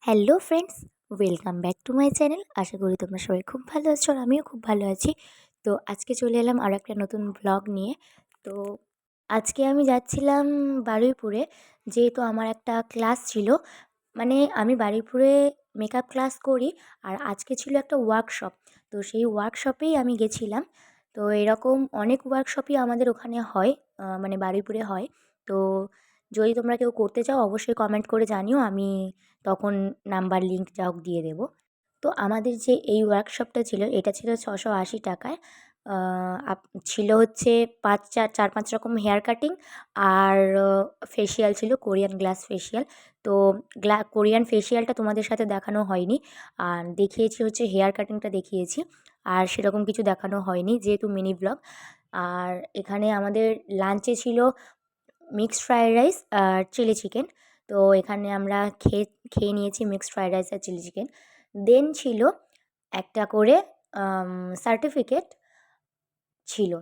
Hello friends, welcome back to my channel. আশা করি তোমরা সবাই খুব ভালো আছো আর আমিও খুব ভালো আছি। তো আজকে চলে এলাম আরও একটা নতুন ব্লগ নিয়ে। তো আজকে আমি যাচ্ছিলাম বারুইপুরে, যেহেতু আমার একটা ক্লাস ছিল। মানে আমি বারুইপুরে মেকআপ ক্লাস করি, আর আজকে ছিল একটা ওয়ার্কশপ। তো সেই ওয়ার্কশপেই আমি গেছিলাম। তো এরকম অনেক ওয়ার্কশপই আমাদের ওখানে হয়, মানে বারুইপুরে হয়। তো যদি তোমরা কেউ করতে চাও অবশ্যই কমেন্ট করে জানিও, আমি তখন নাম্বার লিঙ্ক যা হোক দিয়ে দেবো। তো আমাদের যে এই ওয়ার্কশপটা ছিল এটা ছিল 680 টাকায়। ছিল হচ্ছে 4-5 রকম হেয়ার কাটিং, আর ফেসিয়াল ছিল, কোরিয়ান গ্লাস ফেসিয়াল। তো কোরিয়ান ফেসিয়ালটা তোমাদের সাথে দেখানো হয়নি, আর দেখিয়েছি হচ্ছে হেয়ার কাটিংটা দেখিয়েছি, আর সেরকম কিছু দেখানো হয়নি যেহেতু মিনি ব্লগ। আর এখানে আমাদের লাঞ্চে ছিল মিক্সড ফ্রায়েড রাইস আর চিলি চিকেন। তো এখানে আমরা খেয়ে নিয়েছি মিক্সড ফ্রায়েড রাইস আর চিলি চিকেন। দেন ছিল একটা করে সার্টিফিকেট ছিল,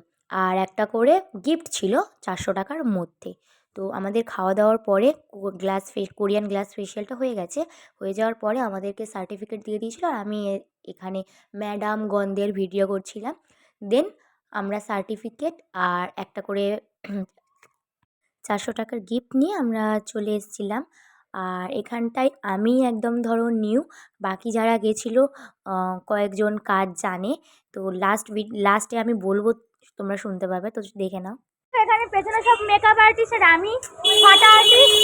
আর একটা করে গিফট ছিল 400 টাকার মধ্যে। তো আমাদের খাওয়া দাওয়ার পরে কোরিয়ান গ্লাস ফেসিয়ালটা হয়ে গেছে। হয়ে যাওয়ার পরে আমাদেরকে সার্টিফিকেট দিয়ে দিয়েছিল, আর আমি এখানে ম্যাডাম গন্ধের ভিডিও করছিলাম। দেন আমরা সার্টিফিকেট আর একটা করে 400 টাকার গিফট নিয়ে আমরা চলে এসেছিলাম। আর এখানটায় আমি একদম ধরো নিউ, বাকি যারা গেছিলো কয়েকজন কাজ জানে। তো লাস্টে আমি বলবো, তোমরা শুনতে পাবে, তো দেখে নাও। এখানে পেছনে সব মেকআপ আর্টিস্ট, আর আমি ফাটা আর্টিস্ট।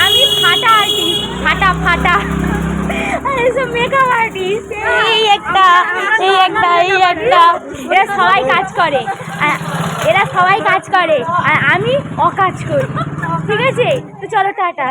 আমি ফাটা আর্টিস্ট, ফাটা ফাটা। আর এসব মেকআপ আর্টিস্ট, এই একটা এই একটা এই একটা, এরা সবাই কাজ করে, এরা সবাই কাজ করে আর আমি অকাজ করি। ঠিক আছে, তো চলো টাটা।